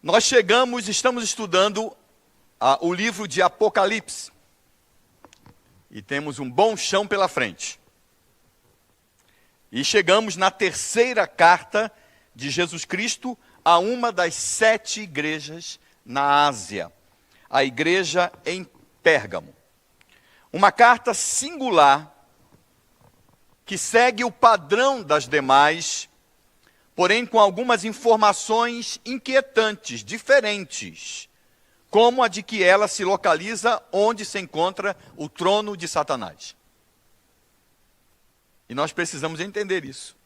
Estamos estudando o livro de Apocalipse. E temos um bom chão pela frente. E chegamos na terceira carta de Jesus Cristo a uma das 7 igrejas na Ásia. A igreja em Pérgamo. Uma carta singular que segue o padrão das demais, porém com algumas informações inquietantes, diferentes, como a de que ela se localiza onde se encontra o trono de Satanás. E nós precisamos entender isso,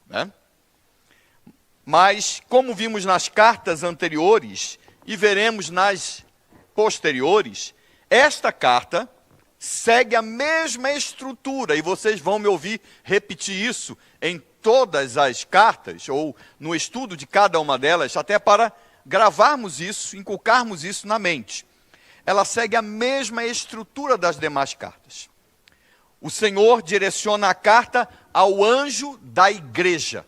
né? Mas, como vimos nas cartas anteriores, e veremos nas posteriores, esta carta segue a mesma estrutura, e vocês vão me ouvir repetir isso em todas as cartas, ou no estudo de cada uma delas, até para gravarmos isso, inculcarmos isso na mente. Ela segue a mesma estrutura das demais cartas. O Senhor direciona a carta ao anjo da igreja,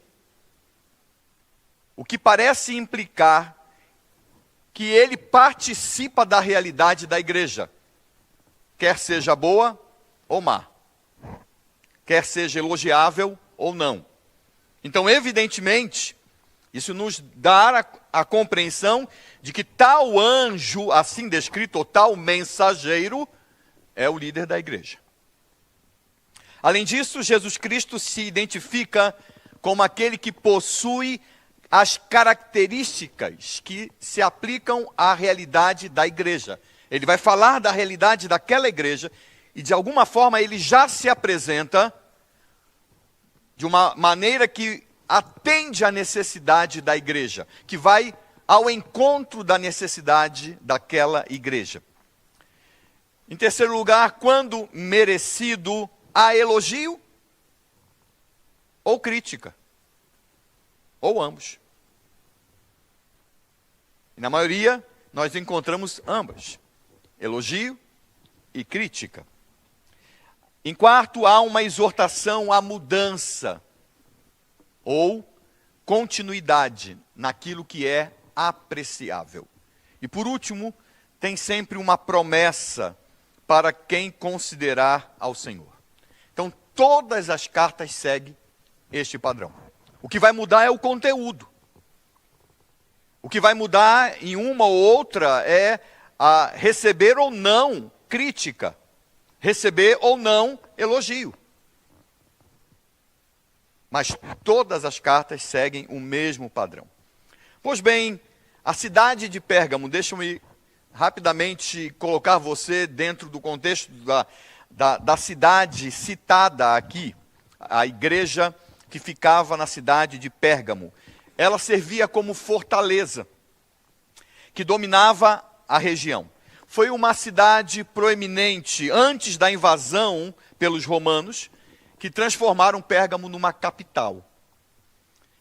o que parece implicar que ele participa da realidade da igreja, quer seja boa ou má, quer seja elogiável ou não. Então, evidentemente, isso nos dá a compreensão de que tal anjo, assim descrito, ou tal mensageiro, é o líder da igreja. Além disso, Jesus Cristo se identifica como aquele que possui as características que se aplicam à realidade da igreja. Ele vai falar da realidade daquela igreja e, de alguma forma, ele já se apresenta de uma maneira que atende à necessidade da igreja, que vai ao encontro da necessidade daquela igreja. Em terceiro lugar, quando merecido, há elogio ou crítica, ou ambos. E na maioria, nós encontramos ambas, elogio e crítica. Em quarto, há uma exortação à mudança, ou continuidade naquilo que é apreciável. E por último, tem sempre uma promessa para quem considerar ao Senhor. Então, todas as cartas seguem este padrão. O que vai mudar é o conteúdo. O que vai mudar em uma ou outra é a receber ou não crítica, receber ou não elogio. Mas todas as cartas seguem o mesmo padrão. Pois bem, a cidade de Pérgamo, deixa-me rapidamente colocar você dentro do contexto da cidade citada aqui, a igreja que ficava na cidade de Pérgamo. Ela servia como fortaleza, que dominava a região. Foi uma cidade proeminente antes da invasão pelos romanos, que transformaram Pérgamo numa capital.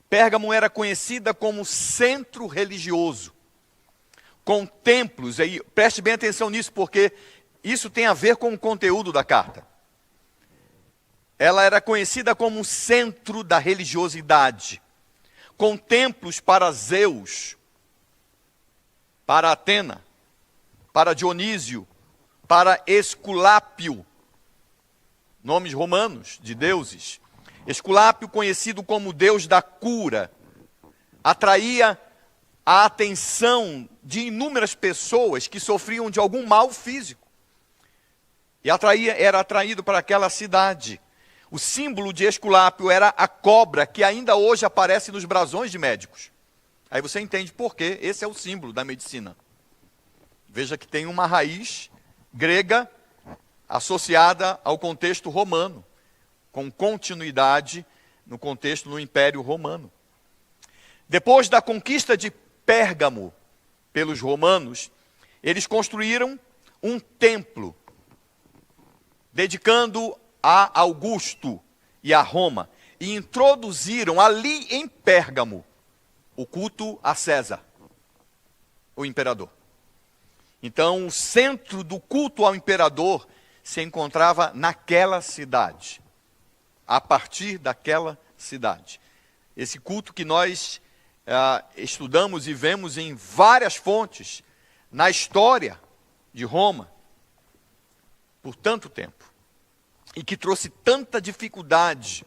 Pérgamo era conhecida como centro religioso, com templos, e preste bem atenção nisso, porque isso tem a ver com o conteúdo da carta. Ela era conhecida como um centro da religiosidade, com templos para Zeus, para Atena, para Dionísio, para Esculápio, nomes romanos de deuses. Esculápio, conhecido como deus da cura, atraía a atenção de inúmeras pessoas que sofriam de algum mal físico. E era atraído para aquela cidade. O símbolo de Esculápio era a cobra, que ainda hoje aparece nos brasões de médicos. Aí você entende por quê. Esse é o símbolo da medicina. Veja que tem uma raiz grega associada ao contexto romano, com continuidade no contexto do Império Romano. Depois da conquista de Pérgamo pelos romanos, eles construíram um templo, dedicando a Augusto e a Roma, e introduziram ali em Pérgamo o culto a César, o imperador. Então, o centro do culto ao imperador se encontrava naquela cidade, a partir daquela cidade. Esse culto que nós estudamos e vemos em várias fontes na história de Roma por tanto tempo, e que trouxe tanta dificuldade,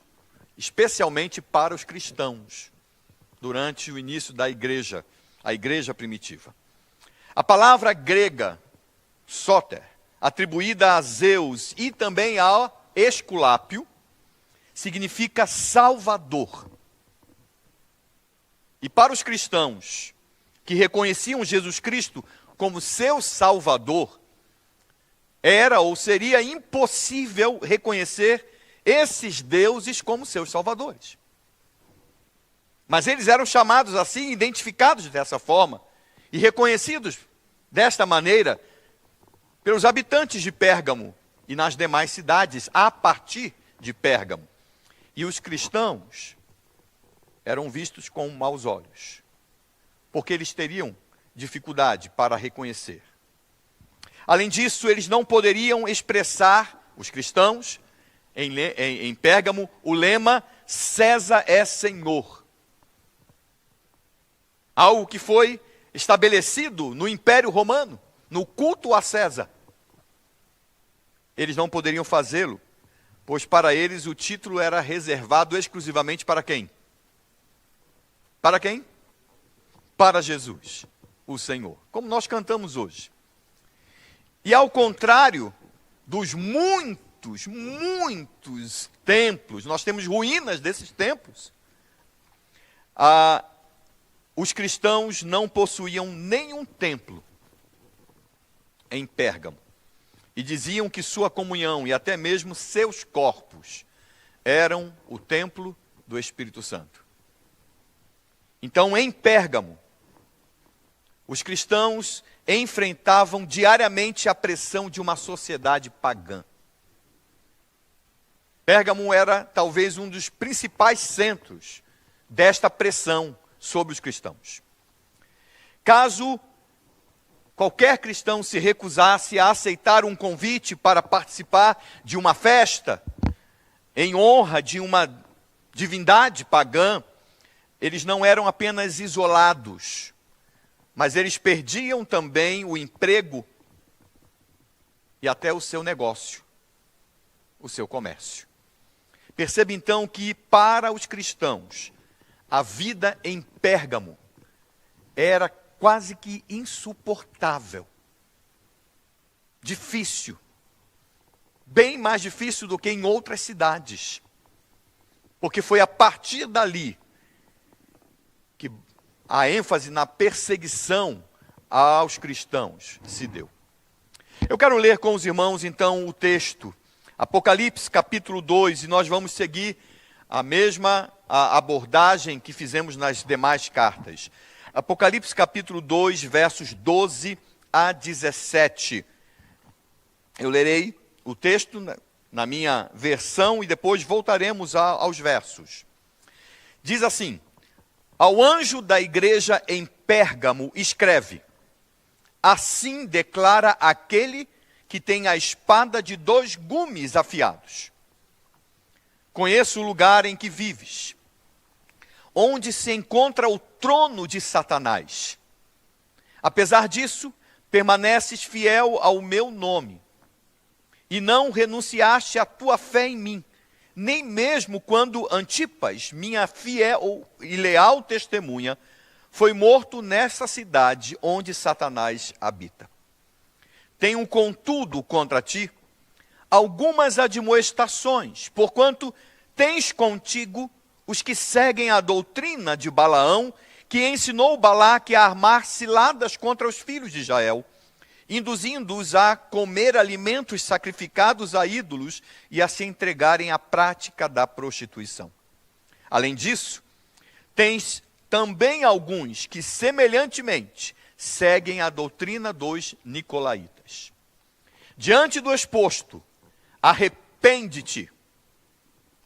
especialmente para os cristãos, durante o início da igreja, a igreja primitiva. A palavra grega, soter, atribuída a Zeus e também a Esculápio, significa salvador. E para os cristãos que reconheciam Jesus Cristo como seu salvador, era ou seria impossível reconhecer esses deuses como seus salvadores. Mas eles eram chamados assim, identificados dessa forma e reconhecidos desta maneira pelos habitantes de Pérgamo e nas demais cidades a partir de Pérgamo. E os cristãos eram vistos com maus olhos, porque eles teriam dificuldade para reconhecer. Além disso, eles não poderiam expressar, os cristãos, em Pérgamo, o lema César é Senhor. Algo que foi estabelecido no Império Romano, no culto a César. Eles não poderiam fazê-lo, pois para eles o título era reservado exclusivamente para quem? Para quem? Para Jesus, o Senhor. Como nós cantamos hoje. E ao contrário dos muitos templos, nós temos ruínas desses templos, os cristãos não possuíam nenhum templo em Pérgamo. E diziam que sua comunhão e até mesmo seus corpos eram o templo do Espírito Santo. Então, em Pérgamo, os cristãos enfrentavam diariamente a pressão de uma sociedade pagã. Pérgamo era talvez um dos principais centros desta pressão sobre os cristãos. Caso qualquer cristão se recusasse a aceitar um convite para participar de uma festa em honra de uma divindade pagã, eles não eram apenas isolados, mas eles perdiam também o emprego e até o seu negócio, o seu comércio. Perceba então que para os cristãos, a vida em Pérgamo era quase que insuportável, difícil, bem mais difícil do que em outras cidades, porque foi a partir dali que a ênfase na perseguição aos cristãos se deu. Eu quero ler com os irmãos, então, o texto, Apocalipse, capítulo 2, e nós vamos seguir a mesma abordagem que fizemos nas demais cartas. Apocalipse, capítulo 2, versos 12 a 17. Eu lerei o texto na minha versão e depois voltaremos aos versos. Diz assim: ao anjo da igreja em Pérgamo escreve: assim declara aquele que tem a espada de 2 gumes afiados. Conheço o lugar em que vives, onde se encontra o trono de Satanás. Apesar disso, permaneces fiel ao meu nome, e não renunciaste à tua fé em mim, nem mesmo quando Antipas, minha fiel e leal testemunha, foi morto nessa cidade onde Satanás habita. Tenho, contudo, contra ti algumas admoestações, porquanto tens contigo os que seguem a doutrina de Balaão, que ensinou Balaque a armar ciladas contra os filhos de Israel, induzindo-os a comer alimentos sacrificados a ídolos e a se entregarem à prática da prostituição. Além disso, tens também alguns que, semelhantemente, seguem a doutrina dos nicolaítas. Diante do exposto, arrepende-te.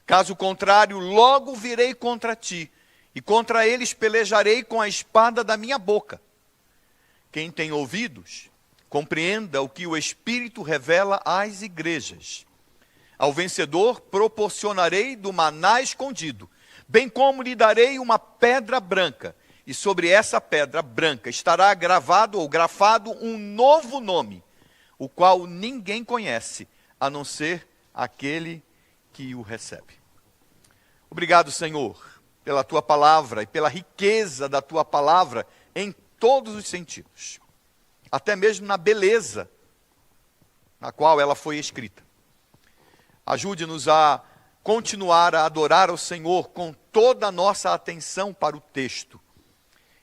Caso contrário, logo virei contra ti, e contra eles pelejarei com a espada da minha boca. Quem tem ouvidos, compreenda o que o Espírito revela às igrejas. Ao vencedor proporcionarei do maná escondido, bem como lhe darei uma pedra branca, e sobre essa pedra branca estará gravado ou grafado um novo nome, o qual ninguém conhece, a não ser aquele que o recebe. Obrigado, Senhor, pela tua palavra e pela riqueza da tua palavra em todos os sentidos, até mesmo na beleza na qual ela foi escrita. Ajude-nos a continuar a adorar ao Senhor com toda a nossa atenção para o texto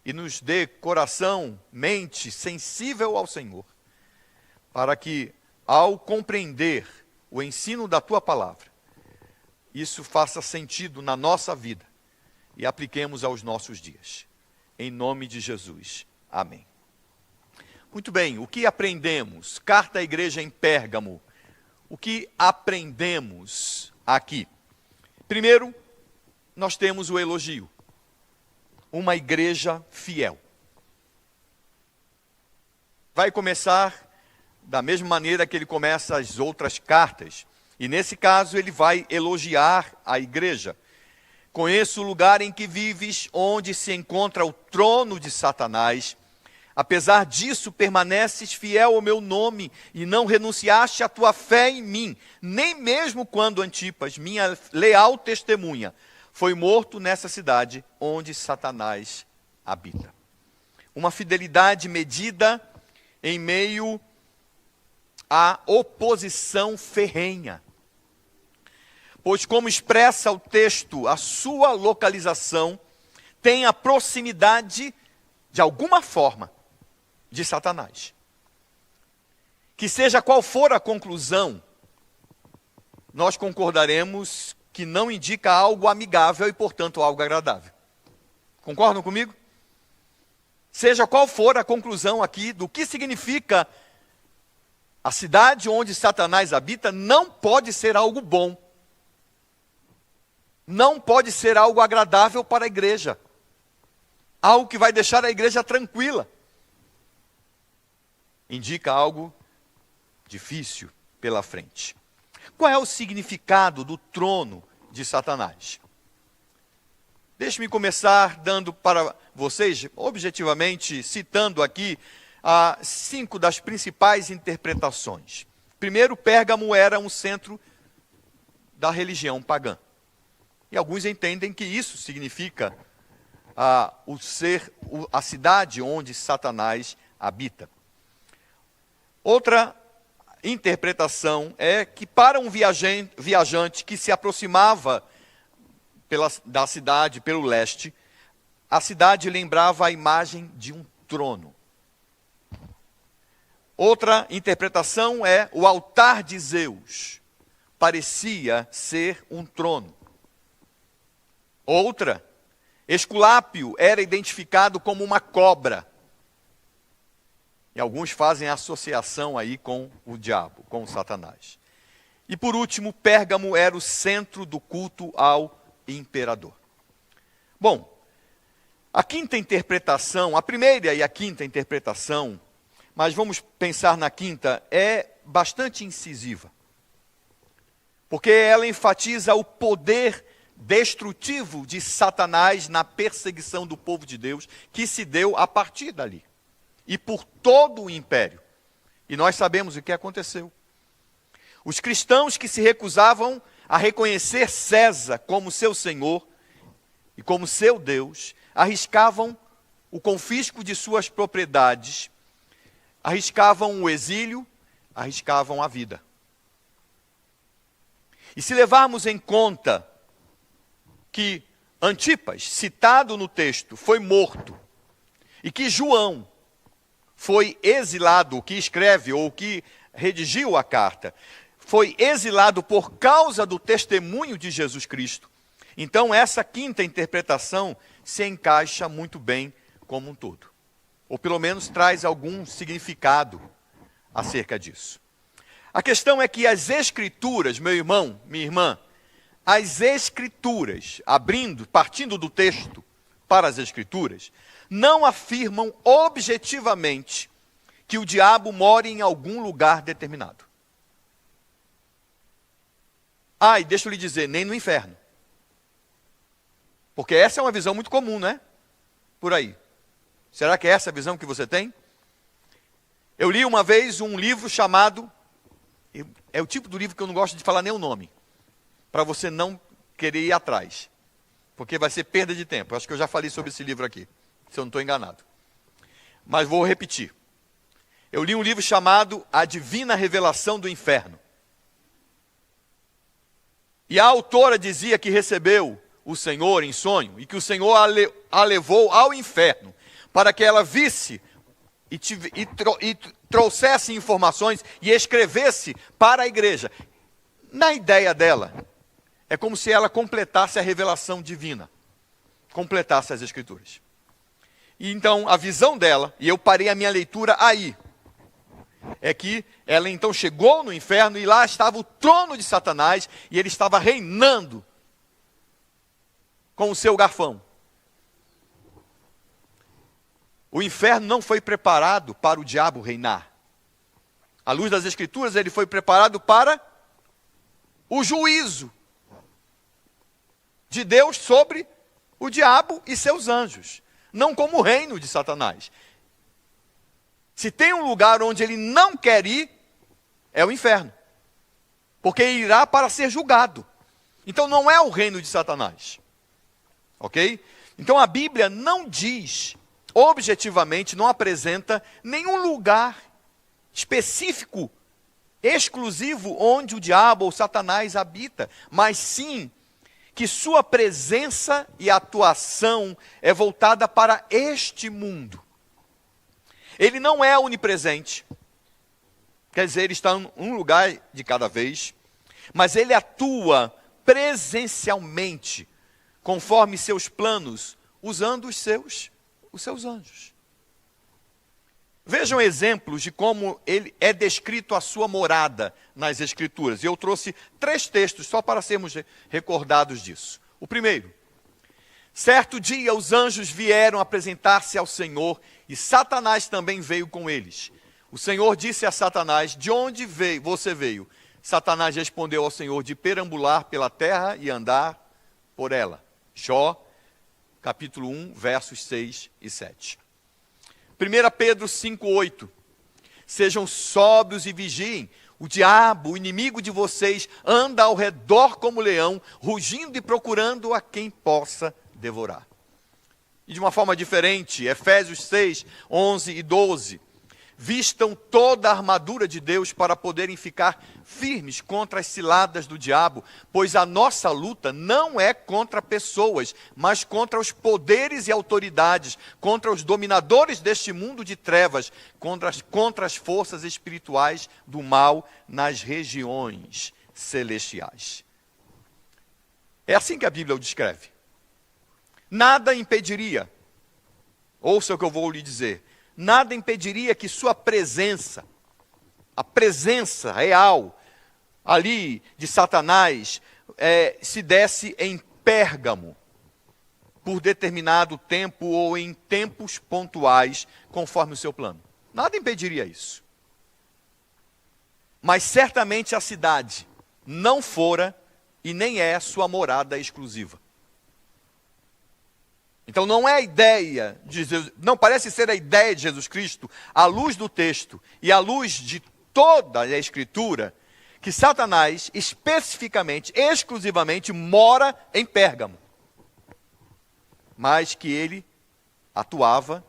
e nos dê coração, mente sensível ao Senhor, para que, ao compreender o ensino da tua palavra, isso faça sentido na nossa vida e apliquemos aos nossos dias. Em nome de Jesus. Amém. Muito bem, o que aprendemos? Carta à igreja em Pérgamo. O que aprendemos aqui? Primeiro, nós temos o elogio. Uma igreja fiel. Vai começar da mesma maneira que ele começa as outras cartas. E nesse caso ele vai elogiar a igreja. Conheço o lugar em que vives, onde se encontra o trono de Satanás. Apesar disso, permaneces fiel ao meu nome e não renunciaste à tua fé em mim, nem mesmo quando Antipas, minha leal testemunha, foi morto nessa cidade onde Satanás habita. Uma fidelidade medida em meio à oposição ferrenha. Pois, como expressa o texto, a sua localização tem a proximidade, de alguma forma, de Satanás. Que seja qual for a conclusão, nós concordaremos que não indica algo amigável e, portanto, algo agradável. Concordam comigo? Seja qual for a conclusão aqui do que significa a cidade onde Satanás habita, não pode ser algo bom. Não pode ser algo agradável para a igreja. Algo que vai deixar a igreja tranquila. Indica algo difícil pela frente. Qual é o significado do trono de Satanás? Deixe-me começar dando para vocês, objetivamente, citando aqui 5 das principais interpretações. Primeiro, Pérgamo era um centro da religião pagã. E alguns entendem que isso significa a cidade onde Satanás habita. Outra interpretação é que para um viajante que se aproximava da cidade pelo leste, a cidade lembrava a imagem de um trono. Outra interpretação é o altar de Zeus parecia ser um trono. Outra, Esculápio era identificado como uma cobra. E alguns fazem associação aí com o diabo, com o Satanás. E por último, Pérgamo era o centro do culto ao imperador. Bom, a quinta interpretação, a primeira e a quinta interpretação, mas vamos pensar na quinta, é bastante incisiva. Porque ela enfatiza o poder destrutivo de Satanás na perseguição do povo de Deus, que se deu a partir dali. E por todo o império. E nós sabemos o que aconteceu. Os cristãos que se recusavam a reconhecer César como seu Senhor e como seu Deus, arriscavam o confisco de suas propriedades, arriscavam o exílio, arriscavam a vida. E se levarmos em conta que Antipas, citado no texto, foi morto, e que João foi exilado, o que escreve ou o que redigiu a carta, foi exilado por causa do testemunho de Jesus Cristo. Então essa quinta interpretação se encaixa muito bem como um todo. Ou pelo menos traz algum significado acerca disso. A questão é que as Escrituras, meu irmão, minha irmã, as Escrituras, partindo do texto para as Escrituras, não afirmam objetivamente que o diabo mora em algum lugar determinado. E deixa eu lhe dizer, nem no inferno. Porque essa é uma visão muito comum, não é? por aí. Será que é essa a visão que você tem? Eu li uma vez um livro chamado... É o tipo do livro que eu não gosto de falar nem o nome, para você não querer ir atrás, porque vai ser perda de tempo. Acho que eu já falei sobre esse livro aqui, se eu não estou enganado. Mas vou repetir. Eu li um livro chamado A Divina Revelação do Inferno. E a autora dizia que recebeu o Senhor em sonho, e que o Senhor a levou ao inferno, para que ela visse e trouxesse informações e escrevesse para a igreja. Na ideia dela, é como se ela completasse a revelação divina, completasse as escrituras. E então, a visão dela, e eu parei a minha leitura aí, é que ela então chegou no inferno e lá estava o trono de Satanás e ele estava reinando com o seu garfão. O inferno não foi preparado para o diabo reinar. À luz das Escrituras, ele foi preparado para o juízo de Deus sobre o diabo e seus anjos, não como o reino de Satanás. Se tem um lugar onde ele não quer ir, é o inferno, porque irá para ser julgado. Então não é o reino de Satanás, ok? Então a Bíblia não diz, objetivamente, não apresenta nenhum lugar específico, exclusivo, onde o diabo ou Satanás habita, mas sim que sua presença e atuação é voltada para este mundo. Ele não é onipresente, quer dizer, ele está em um lugar de cada vez, mas ele atua presencialmente, conforme seus planos, usando os seus anjos. Vejam exemplos de como ele é descrito a sua morada nas Escrituras. E eu trouxe 3 textos só para sermos recordados disso. O primeiro: certo dia os anjos vieram apresentar-se ao Senhor e Satanás também veio com eles. O Senhor disse a Satanás: de onde você veio? Satanás respondeu ao Senhor: de perambular pela terra e andar por ela. Jó, capítulo 1, versos 6 e 7. 1 Pedro 5,8. Sejam sóbrios e vigiem. O diabo, o inimigo de vocês, anda ao redor como leão, rugindo e procurando a quem possa devorar. E de uma forma diferente, Efésios 6, 11 e 12. Vistam toda a armadura de Deus para poderem ficar firmes contra as ciladas do diabo, pois a nossa luta não é contra pessoas, mas contra os poderes e autoridades, contra os dominadores deste mundo de trevas, contra as forças espirituais do mal nas regiões celestiais. É assim que a Bíblia o descreve. Nada impediria, ouça o que eu vou lhe dizer, nada impediria que sua presença, a presença real ali de Satanás, se desse em Pérgamo, por determinado tempo ou em tempos pontuais, conforme o seu plano. Nada impediria isso. Mas certamente a cidade não fora e nem é sua morada exclusiva. Então não é a ideia de Jesus, não parece ser a ideia de Jesus Cristo, à luz do texto e à luz de toda a Escritura, que Satanás especificamente, exclusivamente, mora em Pérgamo. Mas que ele atuava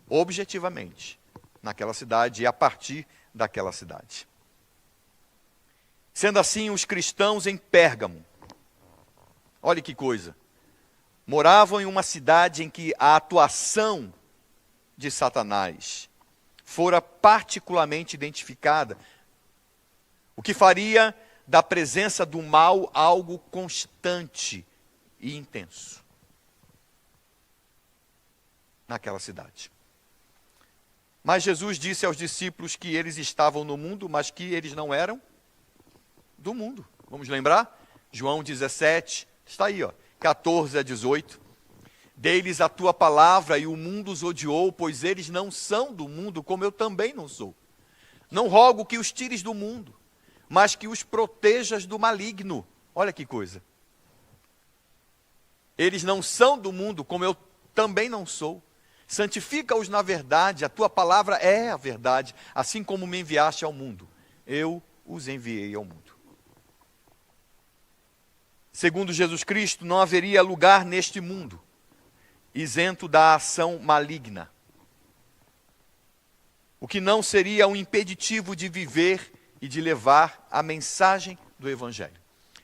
objetivamente naquela cidade e a partir daquela cidade. Sendo assim, os cristãos em Pérgamo, olha que coisa, moravam em uma cidade em que a atuação de Satanás fora particularmente identificada, o que faria da presença do mal algo constante e intenso naquela cidade. Mas Jesus disse aos discípulos que eles estavam no mundo, mas que eles não eram do mundo. Vamos lembrar? João 17, está aí, 14 a 18. Deles a tua palavra e o mundo os odiou, pois eles não são do mundo, como eu também não sou. Não rogo que os tires do mundo, mas que os protejas do maligno. Olha que coisa. Eles não são do mundo, como eu também não sou. Santifica-os na verdade, a tua palavra é a verdade, assim como me enviaste ao mundo, eu os enviei ao mundo. Segundo Jesus Cristo, não haveria lugar neste mundo isento da ação maligna, o que não seria um impeditivo de viver e de levar a mensagem do Evangelho.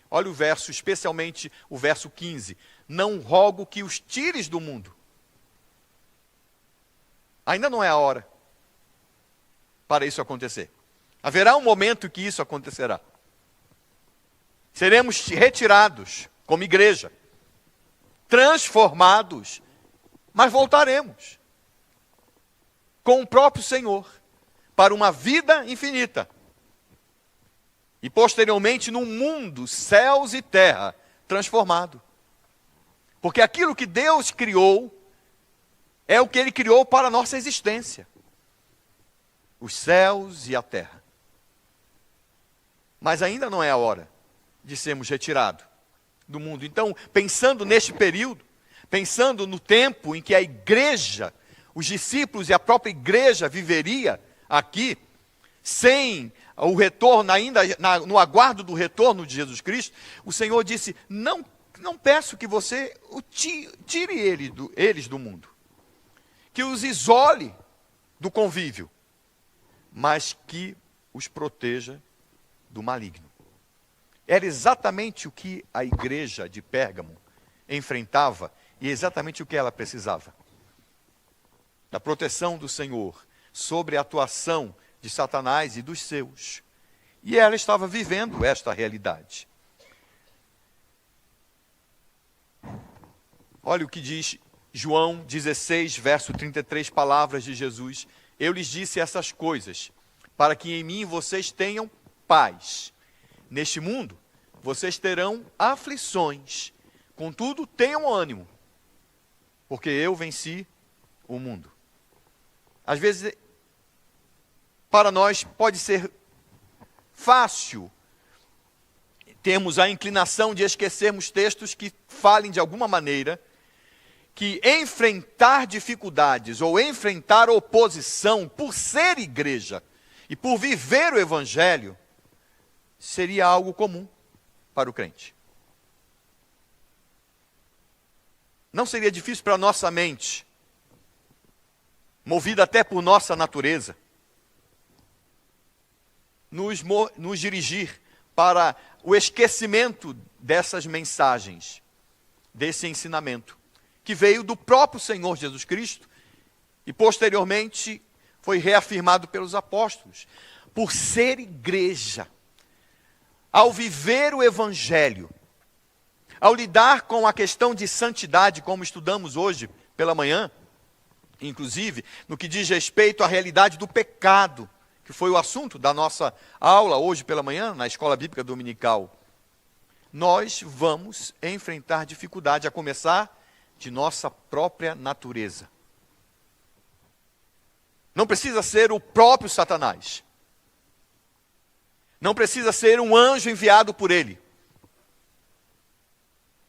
Olha o verso, especialmente o verso 15. Não rogo que os tires do mundo. Ainda não é a hora para isso acontecer. Haverá um momento que isso acontecerá. Seremos retirados como igreja, transformados, mas voltaremos com o próprio Senhor para uma vida infinita. E posteriormente num mundo, céus e terra, transformado. Porque aquilo que Deus criou é o que Ele criou para a nossa existência. Os céus e a terra. Mas ainda não é a hora de sermos retirados do mundo. Então, pensando neste período, pensando no tempo em que a igreja, os discípulos e a própria igreja viveria aqui, sem o retorno ainda, no aguardo do retorno de Jesus Cristo, o Senhor disse, não peço que você tire eles do mundo, que os isole do convívio, mas que os proteja do maligno. Era exatamente o que a igreja de Pérgamo enfrentava e exatamente o que ela precisava. Da proteção do Senhor sobre a atuação de Satanás e dos seus. E ela estava vivendo esta realidade. Olha o que diz João 16, verso 33, palavras de Jesus. Eu lhes disse essas coisas, para que em mim vocês tenham paz. Neste mundo, vocês terão aflições. Contudo, tenham ânimo, porque eu venci o mundo. Às vezes, para nós pode ser fácil termos a inclinação de esquecermos textos que falem de alguma maneira que enfrentar dificuldades ou enfrentar oposição por ser igreja e por viver o Evangelho seria algo comum para o crente. Não seria difícil para a nossa mente, movida até por nossa natureza, nos dirigir para o esquecimento dessas mensagens, desse ensinamento, que veio do próprio Senhor Jesus Cristo e posteriormente foi reafirmado pelos apóstolos. Por ser igreja, ao viver o Evangelho, ao lidar com a questão de santidade, como estudamos hoje pela manhã, inclusive no que diz respeito à realidade do pecado, que foi o assunto da nossa aula hoje pela manhã, na Escola Bíblica Dominical, nós vamos enfrentar dificuldade, a começar de nossa própria natureza. Não precisa ser o próprio Satanás. Não precisa ser um anjo enviado por ele.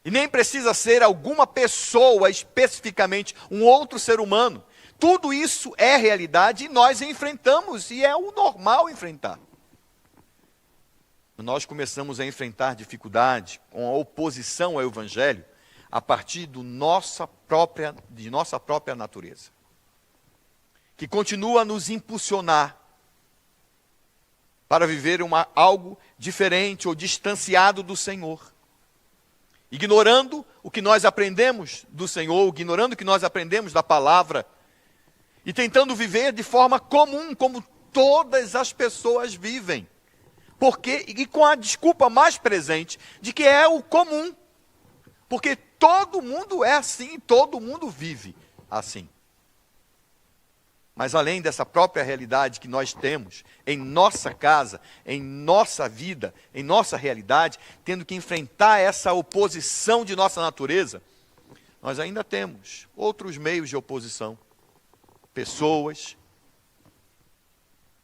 E nem precisa ser alguma pessoa especificamente, um outro ser humano. Tudo isso é realidade e nós enfrentamos, e é o normal enfrentar. Nós começamos a enfrentar dificuldade com a oposição ao Evangelho a partir de nossa própria natureza, que continua a nos impulsionar para viver algo diferente ou distanciado do Senhor, ignorando o que nós aprendemos do Senhor, ignorando o que nós aprendemos da palavra, e tentando viver de forma comum, como todas as pessoas vivem. Porque, e com a desculpa mais presente, de que é o comum. Porque todo mundo é assim, todo mundo vive assim. Mas além dessa própria realidade que nós temos em nossa casa, em nossa vida, em nossa realidade, tendo que enfrentar essa oposição de nossa natureza, nós ainda temos outros meios de oposição. Pessoas,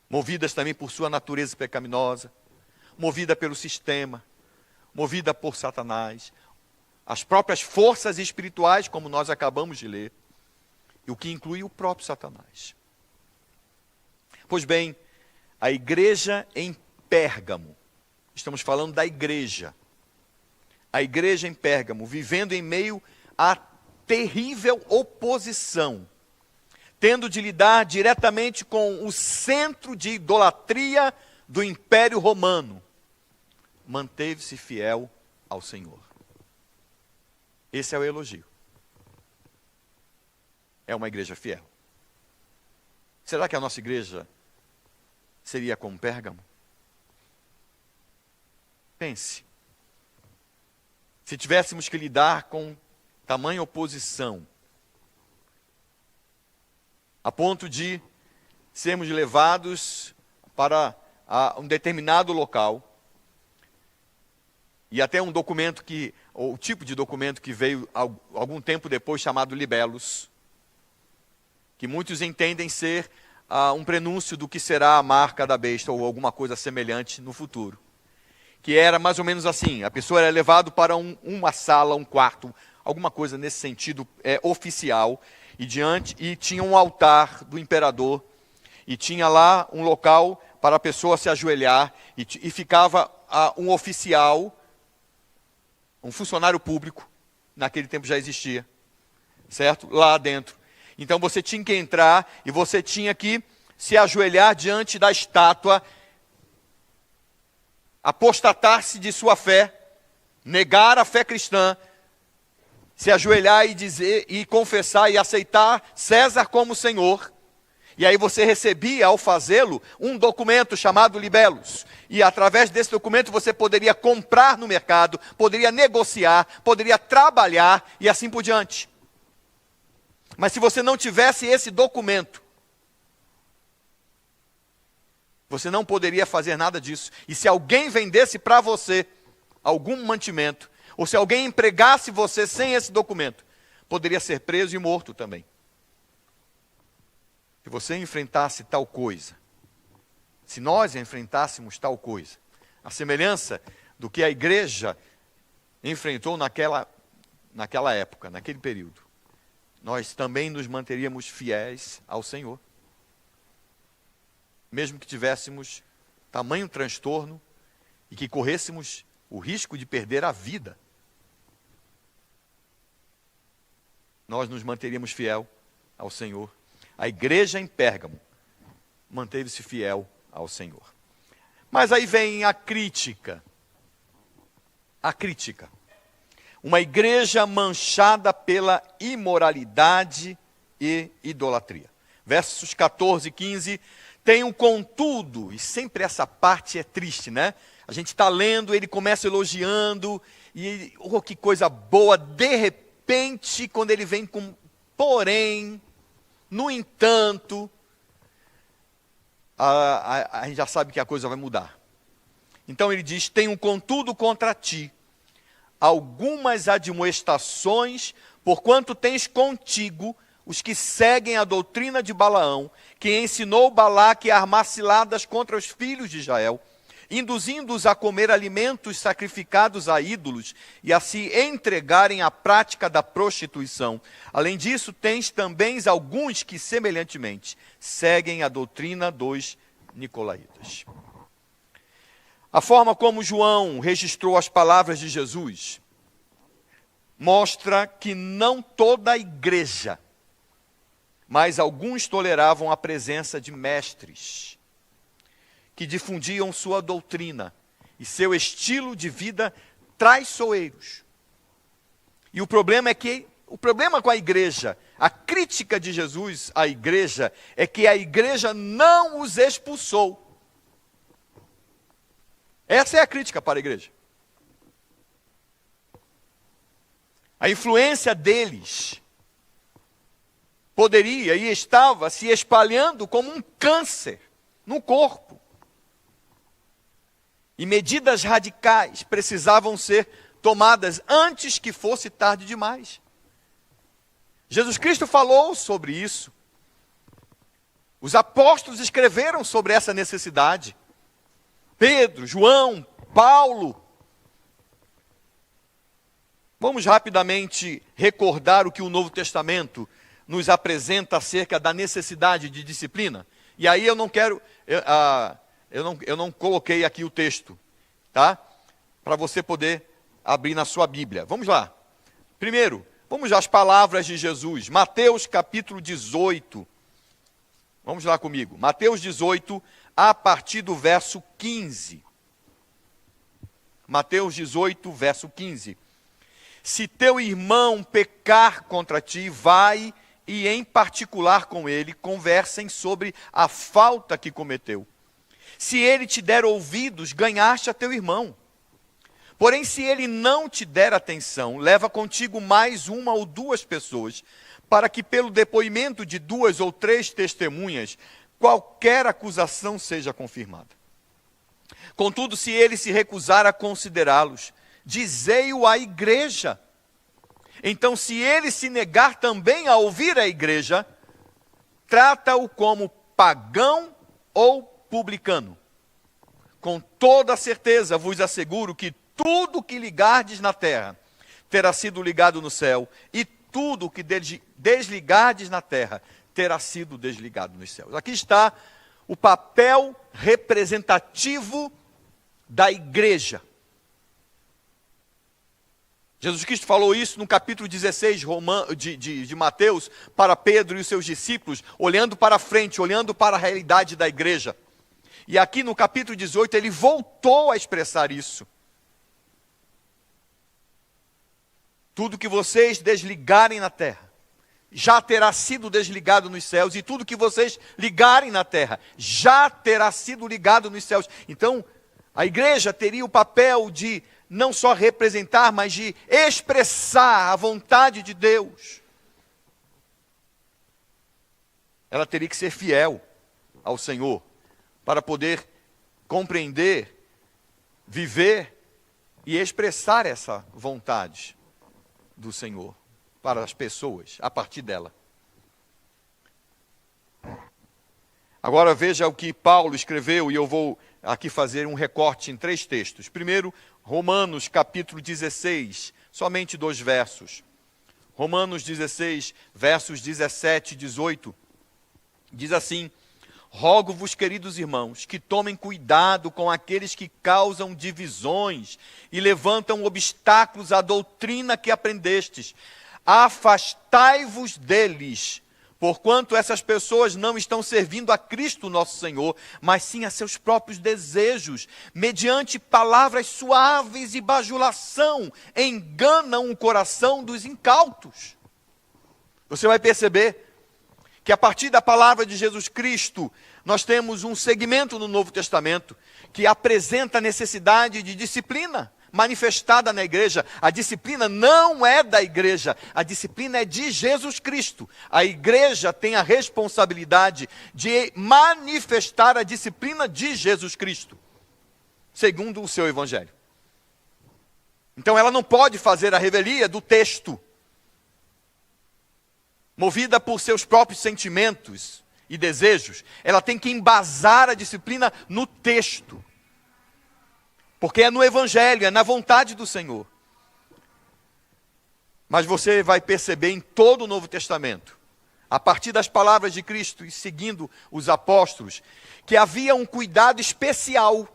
movidas também por sua natureza pecaminosa, movida pelo sistema, movida por Satanás, as próprias forças espirituais, como nós acabamos de ler, o que inclui o próprio Satanás. Pois bem, a igreja em Pérgamo, estamos falando da igreja, a igreja em Pérgamo, vivendo em meio a terrível oposição, tendo de lidar diretamente com o centro de idolatria do Império Romano, manteve-se fiel ao Senhor. Esse é o elogio. É uma igreja fiel. Será que a nossa igreja seria como Pérgamo? Pense. Se tivéssemos que lidar com tamanha oposição, a ponto de sermos levados para um determinado local, e até um documento ou tipo de documento que veio algum tempo depois, chamado libelos, que muitos entendem ser um prenúncio do que será a marca da besta, ou alguma coisa semelhante no futuro. Que era mais ou menos assim, a pessoa era levada para uma sala, um quarto, alguma coisa nesse sentido oficial, e tinha um altar do imperador, e tinha lá um local para a pessoa se ajoelhar, e ficava um oficial, um funcionário público, naquele tempo já existia, certo? Lá dentro. Então você tinha que entrar e você tinha que se ajoelhar diante da estátua, apostatar-se de sua fé, negar a fé cristã, se ajoelhar e dizer e confessar e aceitar César como Senhor. E aí você recebia, ao fazê-lo, um documento chamado libelos. E através desse documento você poderia comprar no mercado, poderia negociar, poderia trabalhar e assim por diante. Mas se você não tivesse esse documento, você não poderia fazer nada disso. E se alguém vendesse para você algum mantimento, ou se alguém empregasse você sem esse documento, poderia ser preso e morto também. Se você enfrentasse tal coisa, se nós enfrentássemos tal coisa, a semelhança do que a igreja enfrentou naquela época, naquele período, nós também nos manteríamos fiéis ao Senhor. Mesmo que tivéssemos tamanho transtorno e que corrêssemos o risco de perder a vida, nós nos manteríamos fiel ao Senhor. A igreja em Pérgamo manteve-se fiel ao Senhor. Mas aí vem a crítica. A crítica. Uma igreja manchada pela imoralidade e idolatria. Versos 14 e 15, tem um contudo, e sempre essa parte é triste, né? A gente está lendo, ele começa elogiando, e que coisa boa, de repente, quando ele vem com porém, no entanto, a gente já sabe que a coisa vai mudar. Então ele diz, tem um contudo contra ti, algumas admoestações, porquanto tens contigo os que seguem a doutrina de Balaão, que ensinou Balaque a armar ciladas contra os filhos de Israel, induzindo-os a comer alimentos sacrificados a ídolos e a se entregarem à prática da prostituição. Além disso, tens também alguns que, semelhantemente, seguem a doutrina dos nicolaítas. A forma como João registrou as palavras de Jesus mostra que não toda a igreja, mas alguns toleravam a presença de mestres que difundiam sua doutrina e seu estilo de vida traiçoeiros. E o problema com a igreja, a crítica de Jesus à igreja, é que a igreja não os expulsou. Essa é a crítica para a igreja. A influência deles poderia e estava se espalhando como um câncer no corpo. E medidas radicais precisavam ser tomadas antes que fosse tarde demais. Jesus Cristo falou sobre isso. Os apóstolos escreveram sobre essa necessidade. Pedro, João, Paulo. Vamos rapidamente recordar o que o Novo Testamento nos apresenta acerca da necessidade de disciplina. E aí eu não coloquei aqui o texto, tá? Para você poder abrir na sua Bíblia. Vamos lá. Primeiro, vamos às palavras de Jesus. Mateus capítulo 18. Vamos lá comigo. Mateus 18, a partir do verso 15. Mateus 18, verso 15. Se teu irmão pecar contra ti, vai e em particular com ele conversem sobre a falta que cometeu. Se ele te der ouvidos, ganhaste a teu irmão. Porém, se ele não te der atenção, leva contigo mais uma ou duas pessoas, para que pelo depoimento de 2 ou 3 testemunhas, qualquer acusação seja confirmada. Contudo, se ele se recusar a considerá-los, dizei-o à igreja. Então, se ele se negar também a ouvir a igreja, trata-o como pagão ou publicano. Com toda certeza vos asseguro que tudo que ligardes na terra terá sido ligado no céu, e tudo que desligardes na terra terá sido desligado nos céus. Aqui está o papel representativo da igreja. Jesus Cristo falou isso no capítulo 16 de Mateus para Pedro e os seus discípulos, olhando para frente, olhando para a realidade da igreja. E aqui no capítulo 18 ele voltou a expressar isso. Tudo que vocês desligarem na terra, já terá sido desligado nos céus, e tudo que vocês ligarem na terra, já terá sido ligado nos céus. Então, a igreja teria o papel de não só representar, mas de expressar a vontade de Deus. Ela teria que ser fiel ao Senhor, para poder compreender, viver e expressar essa vontade do Senhor para as pessoas, a partir dela. Agora veja o que Paulo escreveu, e eu vou aqui fazer um recorte em 3 textos. Primeiro, Romanos capítulo 16, somente 2 versos. Romanos 16, versos 17 e 18, diz assim: rogo-vos, queridos irmãos, que tomem cuidado com aqueles que causam divisões e levantam obstáculos à doutrina que aprendestes. Afastai-vos deles, porquanto essas pessoas não estão servindo a Cristo nosso Senhor, mas sim a seus próprios desejos, mediante palavras suaves e bajulação, enganam o coração dos incautos. Você vai perceber que a partir da palavra de Jesus Cristo, nós temos um segmento no Novo Testamento que apresenta a necessidade de disciplina manifestada na igreja. A disciplina não é da igreja, a disciplina é de Jesus Cristo. A igreja tem a responsabilidade de manifestar a disciplina de Jesus Cristo, segundo o seu evangelho. Então ela não pode fazer a revelia do texto, movida por seus próprios sentimentos e desejos. Ela tem que embasar a disciplina no texto, porque é no evangelho, é na vontade do Senhor. Mas você vai perceber em todo o Novo Testamento, a partir das palavras de Cristo e seguindo os apóstolos, que havia um cuidado especial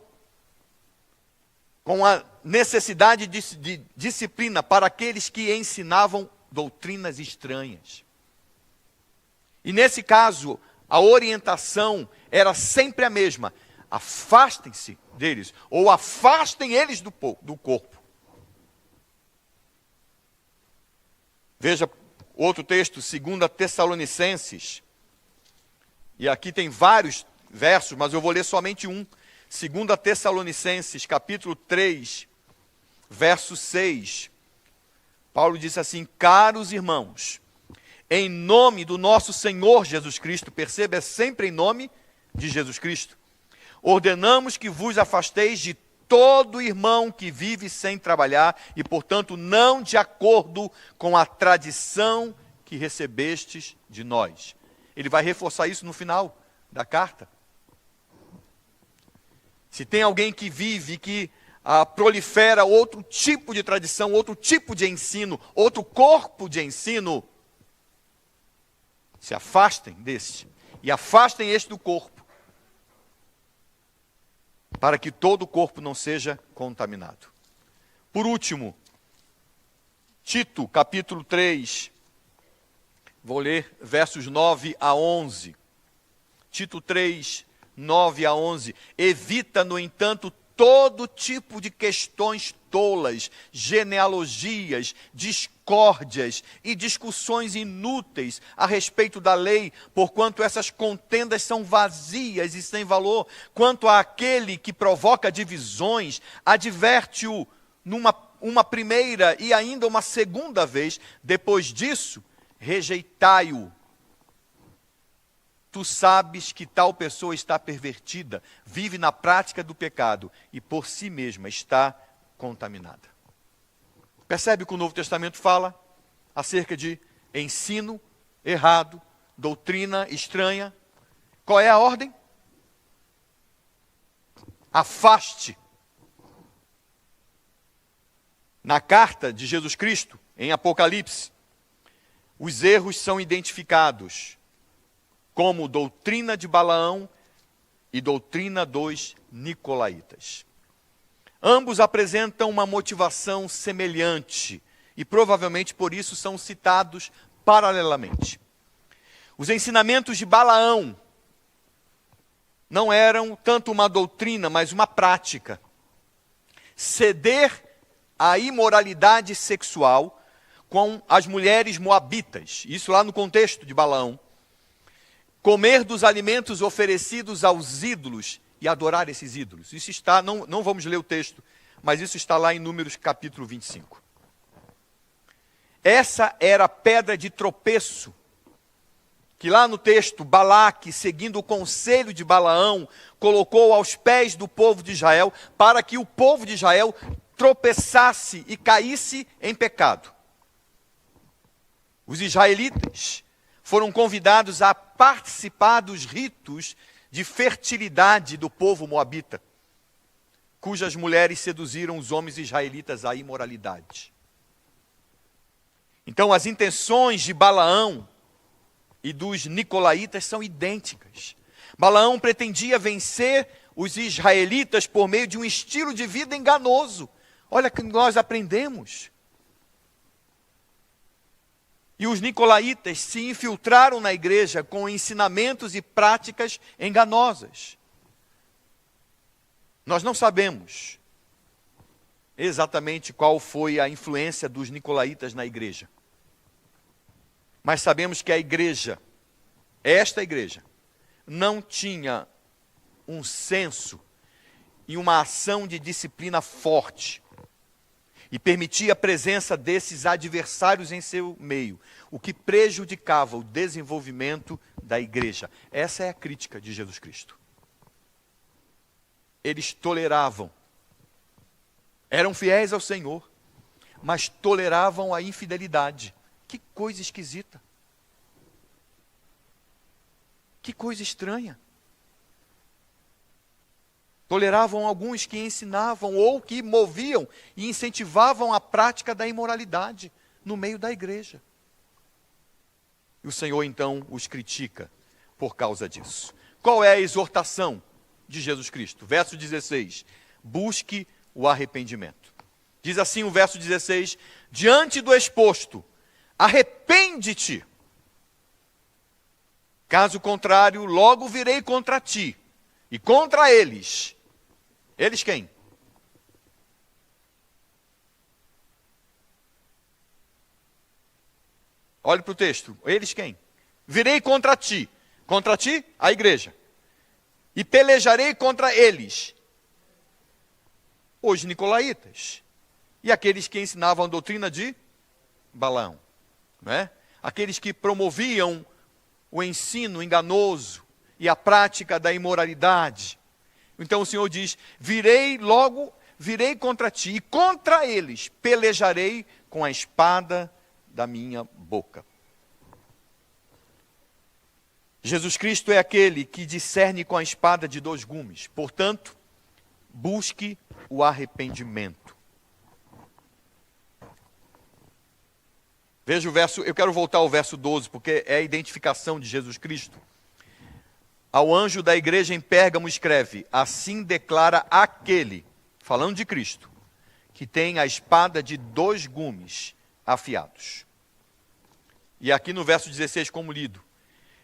com a necessidade de disciplina para aqueles que ensinavam doutrinas estranhas. E nesse caso, a orientação era sempre a mesma: afastem-se deles, ou afastem eles do corpo. Veja outro texto, 2 Tessalonicenses, e aqui tem vários versos, mas eu vou ler somente um. 2 Tessalonicenses, capítulo 3, verso 6. Paulo disse assim: caros irmãos, em nome do nosso Senhor Jesus Cristo, perceba, é sempre em nome de Jesus Cristo, ordenamos que vos afasteis de todo irmão que vive sem trabalhar e, portanto, não de acordo com a tradição que recebestes de nós. Ele vai reforçar isso no final da carta. Se tem alguém que vive, que prolifera outro tipo de tradição, outro tipo de ensino, outro corpo de ensino, Se afastem deste, e afastem este do corpo, para que todo o corpo não seja contaminado. Por último, Tito, capítulo 3, vou ler versos 9 a 11. Tito 3, 9 a 11. Evita, no entanto, todo tipo de questões tolas, genealogias, discórdias e discussões inúteis a respeito da lei, porquanto essas contendas são vazias e sem valor. Quanto àquele que provoca divisões, adverte-o uma primeira e ainda uma segunda vez. Depois disso, rejeitai-o. Tu sabes que tal pessoa está pervertida, vive na prática do pecado e por si mesma está contaminada. Percebe o que o Novo Testamento fala acerca de ensino errado, doutrina estranha? Qual é a ordem? Afaste. Na carta de Jesus Cristo, em Apocalipse, os erros são identificados como doutrina de Balaão e doutrina dos nicolaítas. Ambos apresentam uma motivação semelhante e provavelmente por isso são citados paralelamente. Os ensinamentos de Balaão não eram tanto uma doutrina, mas uma prática. Ceder à imoralidade sexual com as mulheres moabitas, isso lá no contexto de Balaão. Comer dos alimentos oferecidos aos ídolos e adorar esses ídolos. Isso está, não vamos ler o texto, mas isso está lá em Números capítulo 25. Essa era a pedra de tropeço, que lá no texto, Balaque, seguindo o conselho de Balaão, colocou aos pés do povo de Israel, para que o povo de Israel tropeçasse e caísse em pecado. Os israelitas foram convidados a participar dos ritos de fertilidade do povo moabita, cujas mulheres seduziram os homens israelitas à imoralidade. Então, as intenções de Balaão e dos nicolaítas são idênticas. Balaão pretendia vencer os israelitas por meio de um estilo de vida enganoso. Olha que nós aprendemos. E os nicolaítas se infiltraram na igreja com ensinamentos e práticas enganosas. Nós não sabemos exatamente qual foi a influência dos nicolaítas na igreja. Mas sabemos que a igreja, esta igreja, não tinha um senso e uma ação de disciplina forte. E permitia a presença desses adversários em seu meio, o que prejudicava o desenvolvimento da igreja. Essa é a crítica de Jesus Cristo. Eles toleravam, eram fiéis ao Senhor, mas toleravam a infidelidade. Que coisa esquisita. Que coisa estranha. Toleravam alguns que ensinavam ou que moviam e incentivavam a prática da imoralidade no meio da igreja. E o Senhor então os critica por causa disso. Qual é a exortação de Jesus Cristo? Verso 16. Busque o arrependimento. Diz assim o verso 16: diante do exposto, arrepende-te. Caso contrário, logo virei contra ti e contra eles. Eles quem? Olhe para o texto. Eles quem? Virei contra ti. Contra ti, a igreja. E pelejarei contra eles. Os nicolaítas. E aqueles que ensinavam a doutrina de Balaão. Não é? Aqueles que promoviam o ensino enganoso e a prática da imoralidade. Então o Senhor diz: virei contra ti, e contra eles pelejarei com a espada da minha boca. Jesus Cristo é aquele que discerne com a espada de dois gumes. Portanto, busque o arrependimento. Veja o verso, eu quero voltar ao verso 12, porque é a identificação de Jesus Cristo. Ao anjo da igreja em Pérgamo escreve: assim declara aquele, falando de Cristo, que tem a espada de 2 gumes afiados. E aqui no verso 16, como lido,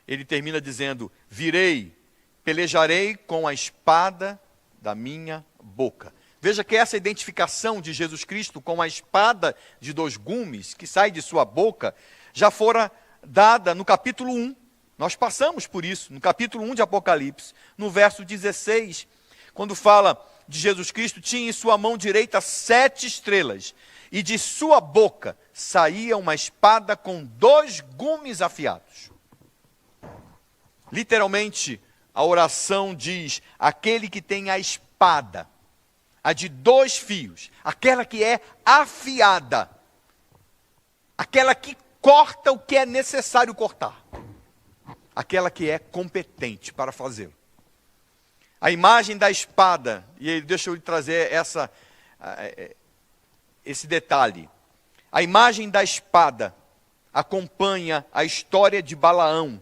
ele termina dizendo: virei, pelejarei com a espada da minha boca. Veja que essa identificação de Jesus Cristo com a espada de 2 gumes, que sai de sua boca, já fora dada no capítulo 1. Nós passamos por isso, no capítulo 1 de Apocalipse, no verso 16, quando fala de Jesus Cristo, tinha em sua mão direita 7 estrelas, e de sua boca saía uma espada com 2 gumes afiados. Literalmente, a oração diz: aquele que tem a espada, a de 2 fios, aquela que é afiada, aquela que corta o que é necessário cortar, aquela que é competente para fazê-lo. A imagem da espada, e deixa eu lhe trazer esse detalhe. A imagem da espada acompanha a história de Balaão.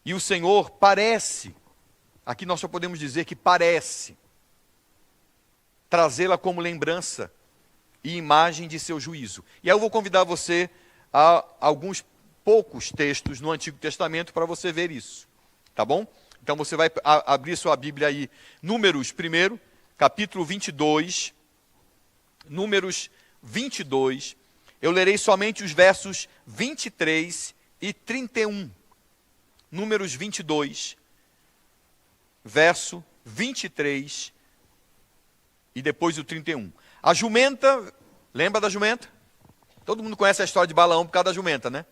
E o Senhor parece, aqui nós só podemos dizer que parece, trazê-la como lembrança e imagem de seu juízo. E aí eu vou convidar você a alguns poucos textos no Antigo Testamento para você ver isso, tá bom? Então você vai abrir sua Bíblia aí, Números primeiro, capítulo 22, Números 22, eu lerei somente os versos 23 e 31. Números 22, verso 23 e depois o 31. A jumenta, lembra da jumenta? Todo mundo conhece a história de Balaão por causa da jumenta, né?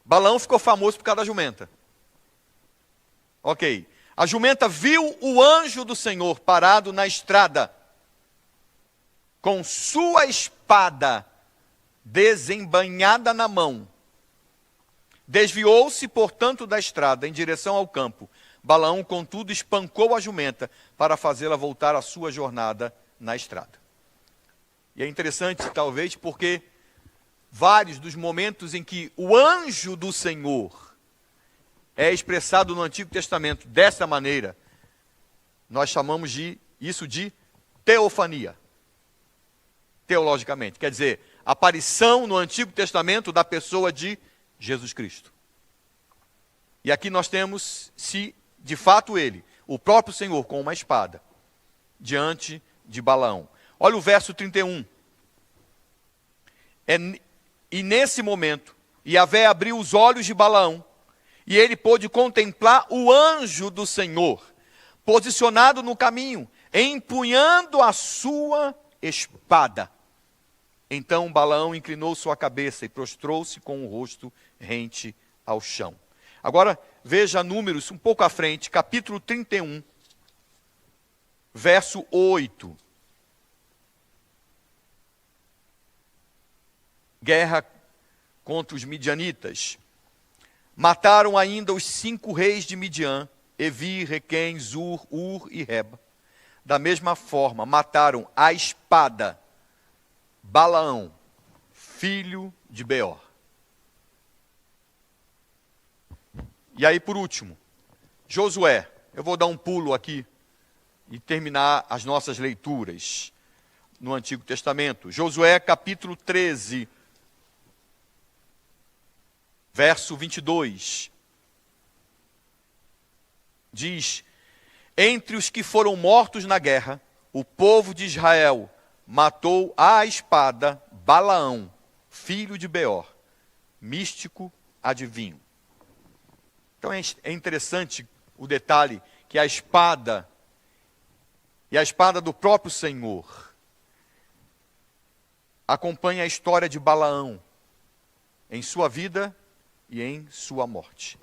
Balaão ficou famoso por causa da jumenta. Ok. A jumenta viu o anjo do Senhor parado na estrada, com sua espada desembainhada na mão. Desviou-se, portanto, da estrada em direção ao campo. Balaão, contudo, espancou a jumenta para fazê-la voltar à sua jornada na estrada. E é interessante, talvez, porque vários dos momentos em que o anjo do Senhor é expressado no Antigo Testamento dessa maneira, nós chamamos isso de teofania, teologicamente. Quer dizer, aparição no Antigo Testamento da pessoa de Jesus Cristo. E aqui nós temos, se de fato ele, o próprio Senhor, com uma espada, diante de Balaão. Olha o verso 31. E nesse momento, Yahvé abriu os olhos de Balaão, e ele pôde contemplar o anjo do Senhor, posicionado no caminho, empunhando a sua espada. Então Balaão inclinou sua cabeça e prostrou-se com o rosto rente ao chão. Agora, veja Números um pouco à frente, capítulo 31, verso 8. Guerra contra os midianitas. Mataram ainda os 5 reis de Midian, Evi, Requém, Zur, Ur e Reba. Da mesma forma, mataram a espada Balaão, filho de Beor. E aí, por último, Josué. Eu vou dar um pulo aqui e terminar as nossas leituras no Antigo Testamento. Josué, capítulo 13, verso 22. Diz: entre os que foram mortos na guerra, o povo de Israel matou à espada Balaão, filho de Beor, místico adivinho. Então é interessante o detalhe que a espada, e a espada do próprio Senhor, acompanha a história de Balaão em sua vida e em sua morte.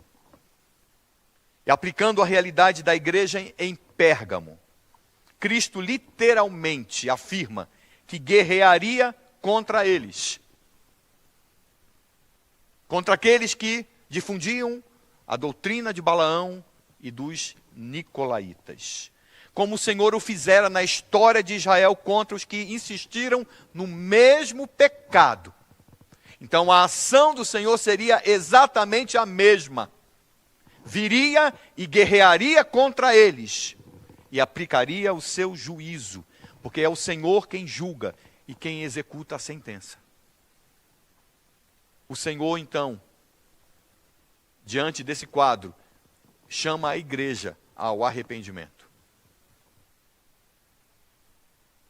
E aplicando a realidade da igreja em Pérgamo, Cristo literalmente afirma que guerrearia contra eles, contra aqueles que difundiam a doutrina de Balaão e dos nicolaítas, como o Senhor o fizera na história de Israel contra os que insistiram no mesmo pecado Então a ação do Senhor seria exatamente a mesma. Viria e guerrearia contra eles e aplicaria o seu juízo, porque é o Senhor quem julga e quem executa a sentença. O Senhor, então, diante desse quadro, chama a igreja ao arrependimento.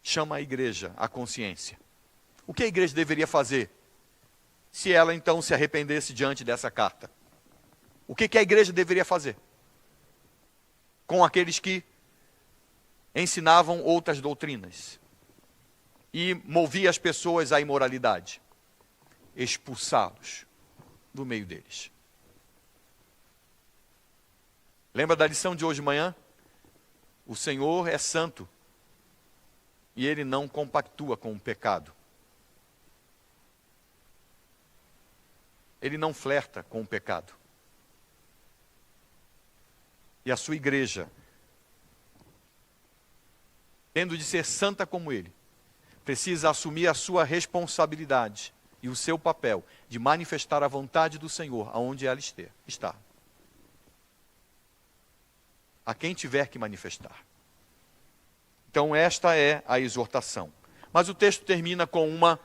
Chama a igreja à consciência. O que a igreja deveria fazer se ela então se arrependesse diante dessa carta? O que a igreja deveria fazer com aqueles que ensinavam outras doutrinas e movia as pessoas à imoralidade? Expulsá-los do meio deles. Lembra da lição de hoje de manhã? O Senhor é santo e Ele não compactua com o pecado. Ele não flerta com o pecado. E a sua igreja, tendo de ser santa como Ele, precisa assumir a sua responsabilidade e o seu papel de manifestar a vontade do Senhor aonde ela está. A quem tiver que manifestar. Então esta é a exortação. Mas o texto termina com uma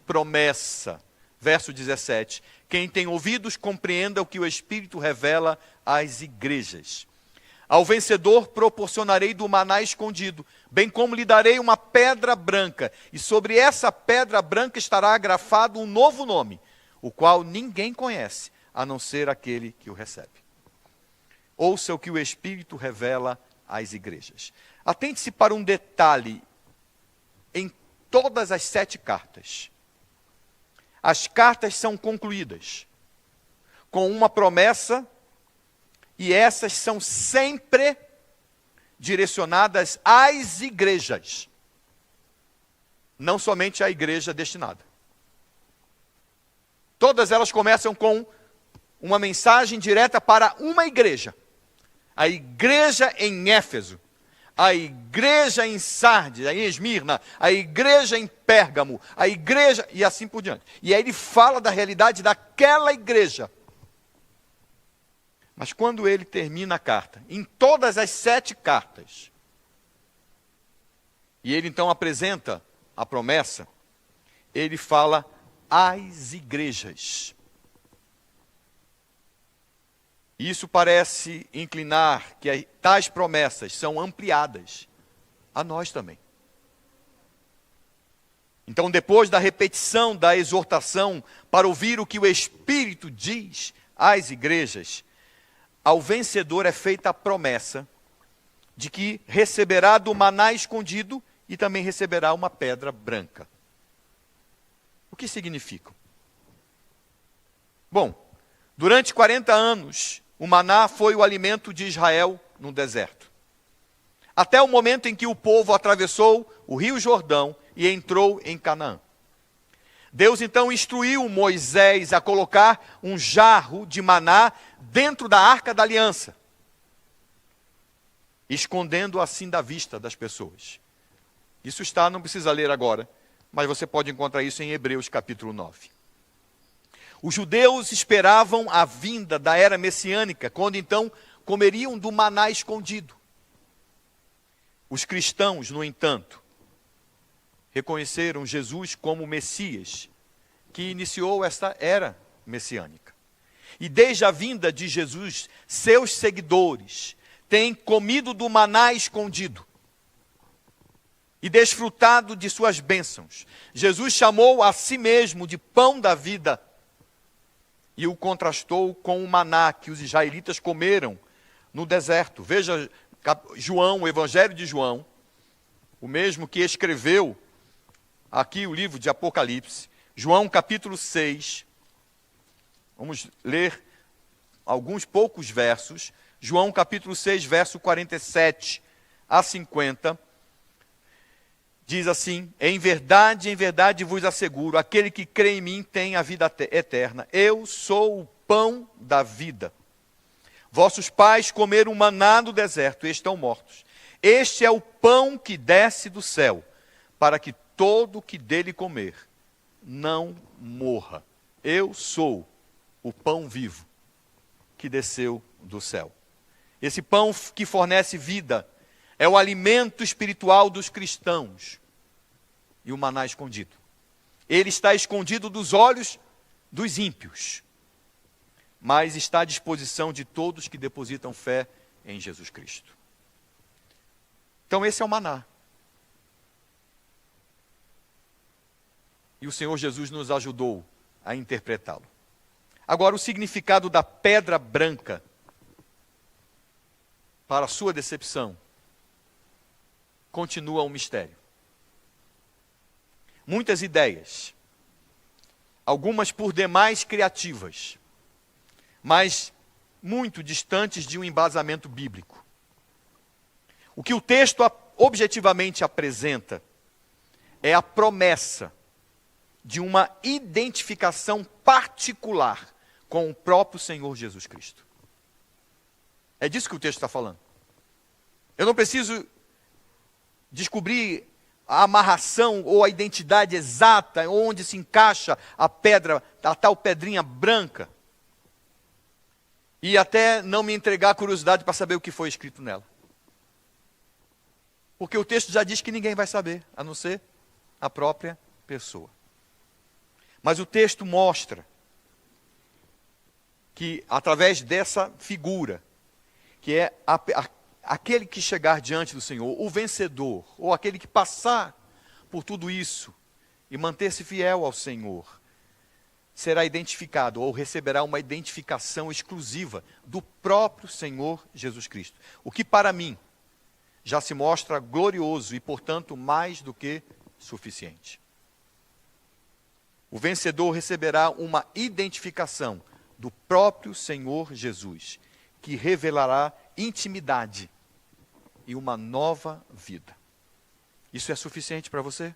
promessa. Verso 17. Quem tem ouvidos, compreenda o que o Espírito revela às igrejas. Ao vencedor proporcionarei do maná escondido, bem como lhe darei uma pedra branca, e sobre essa pedra branca estará agrafado um novo nome, o qual ninguém conhece, a não ser aquele que o recebe. Ouça o que o Espírito revela às igrejas. Atente-se para um detalhe em todas as 7 cartas. As cartas são concluídas com uma promessa, e essas são sempre direcionadas às igrejas, não somente à igreja destinada. Todas elas começam com uma mensagem direta para uma igreja. A igreja em Éfeso, a igreja em Sardes, em Esmirna, a igreja em Pérgamo, a igreja, e assim por diante. E aí ele fala da realidade daquela igreja. Mas quando ele termina a carta, em todas as 7 cartas, e ele então apresenta a promessa, ele fala às igrejas. Isso parece inclinar que tais promessas são ampliadas a nós também. Então, depois da repetição da exortação para ouvir o que o Espírito diz às igrejas, ao vencedor é feita a promessa de que receberá do maná escondido e também receberá uma pedra branca. O que significa? Bom, durante 40 anos, o maná foi o alimento de Israel no deserto. Até o momento em que o povo atravessou o rio Jordão e entrou em Canaã. Deus então instruiu Moisés a colocar um jarro de maná dentro da arca da aliança, escondendo assim da vista das pessoas. Isso está, não precisa ler agora, mas você pode encontrar isso em Hebreus capítulo 9. Os judeus esperavam a vinda da era messiânica, quando então comeriam do maná escondido. Os cristãos, no entanto, reconheceram Jesus como Messias, que iniciou esta era messiânica. E desde a vinda de Jesus, seus seguidores têm comido do maná escondido e desfrutado de suas bênçãos. Jesus chamou a si mesmo de pão da vida e o contrastou com o maná que os israelitas comeram no deserto. Veja João, o Evangelho de João, o mesmo que escreveu aqui o livro de Apocalipse, João capítulo 6, vamos ler alguns poucos versos, João capítulo 6, verso 47 a 50, diz assim: em verdade vos asseguro, aquele que crê em mim tem a vida eterna, eu sou o pão da vida. Vossos pais comeram maná no deserto e estão mortos. Este é o pão que desce do céu, para que todo que dele comer não morra Eu sou o pão vivo que desceu do céu. Esse pão que fornece vida é o alimento espiritual dos cristãos e o maná escondido. Ele está escondido dos olhos dos ímpios, mas está à disposição de todos que depositam fé em Jesus Cristo. Então esse é o maná. E o Senhor Jesus nos ajudou a interpretá-lo. Agora, o significado da pedra branca, para a sua decepção, continua um mistério. Muitas ideias, algumas por demais criativas, mas muito distantes de um embasamento bíblico. O que o texto objetivamente apresenta é a promessa de uma identificação particular com o próprio Senhor Jesus Cristo. É disso que o texto está falando. Eu não preciso descobrir a amarração ou a identidade exata onde se encaixa a pedra, a tal pedrinha branca, e até não me entregar a curiosidade para saber o que foi escrito nela. Porque o texto já diz que ninguém vai saber, a não ser a própria pessoa. Mas o texto mostra que, através dessa figura, que é aquele que chegar diante do Senhor, o vencedor, ou aquele que passar por tudo isso e manter-se fiel ao Senhor, será identificado ou receberá uma identificação exclusiva do próprio Senhor Jesus Cristo. O que para mim já se mostra glorioso e, portanto, mais do que suficiente. O vencedor receberá uma identificação do próprio Senhor Jesus, que revelará intimidade e uma nova vida. Isso é suficiente para você?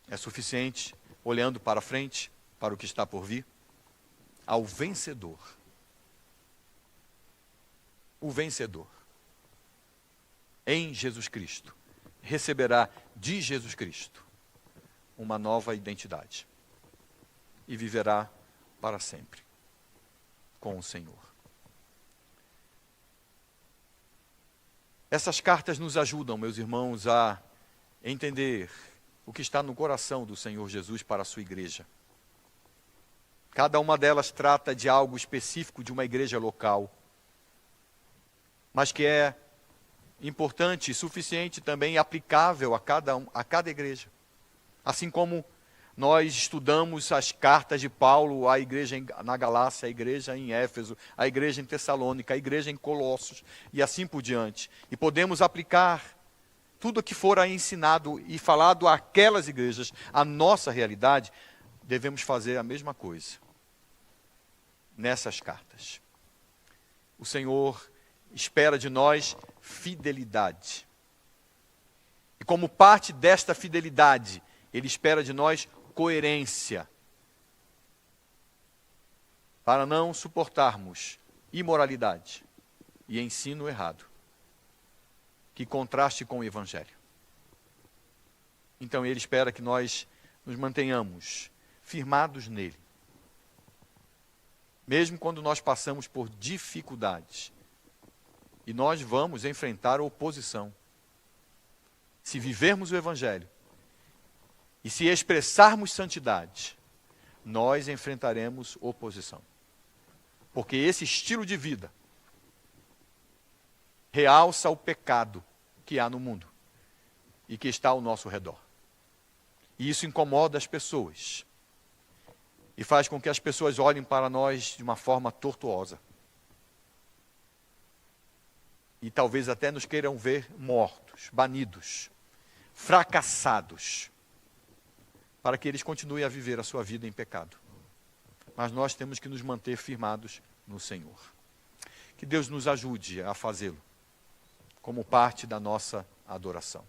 É suficiente, olhando para frente, para o que está por vir? Ao vencedor. O vencedor, em Jesus Cristo, receberá de Jesus Cristo uma nova identidade e viverá para sempre com o Senhor. Essas cartas nos ajudam, meus irmãos, a entender o que está no coração do Senhor Jesus para a sua igreja. Cada uma delas trata de algo específico de uma igreja local, mas que é importante e suficiente também aplicável a cada igreja. Assim como nós estudamos as cartas de Paulo à igreja na Galácia, à igreja em Éfeso, à igreja em Tessalônica, à igreja em Colossos e assim por diante. E podemos aplicar tudo o que for ensinado e falado àquelas igrejas, à nossa realidade, devemos fazer a mesma coisa nessas cartas. O Senhor espera de nós fidelidade. E como parte desta fidelidade, Ele espera de nós coerência, para não suportarmos imoralidade e ensino errado, que contraste com o Evangelho. Então Ele espera que nós nos mantenhamos firmados nele, mesmo quando nós passamos por dificuldades. E nós vamos enfrentar oposição. Se vivermos o Evangelho e se expressarmos santidade, nós enfrentaremos oposição. Porque esse estilo de vida realça o pecado que há no mundo e que está ao nosso redor. E isso incomoda as pessoas e faz com que as pessoas olhem para nós de uma forma tortuosa. E talvez até nos queiram ver mortos, banidos, fracassados, para que eles continuem a viver a sua vida em pecado. Mas nós temos que nos manter firmados no Senhor. Que Deus nos ajude a fazê-lo, como parte da nossa adoração.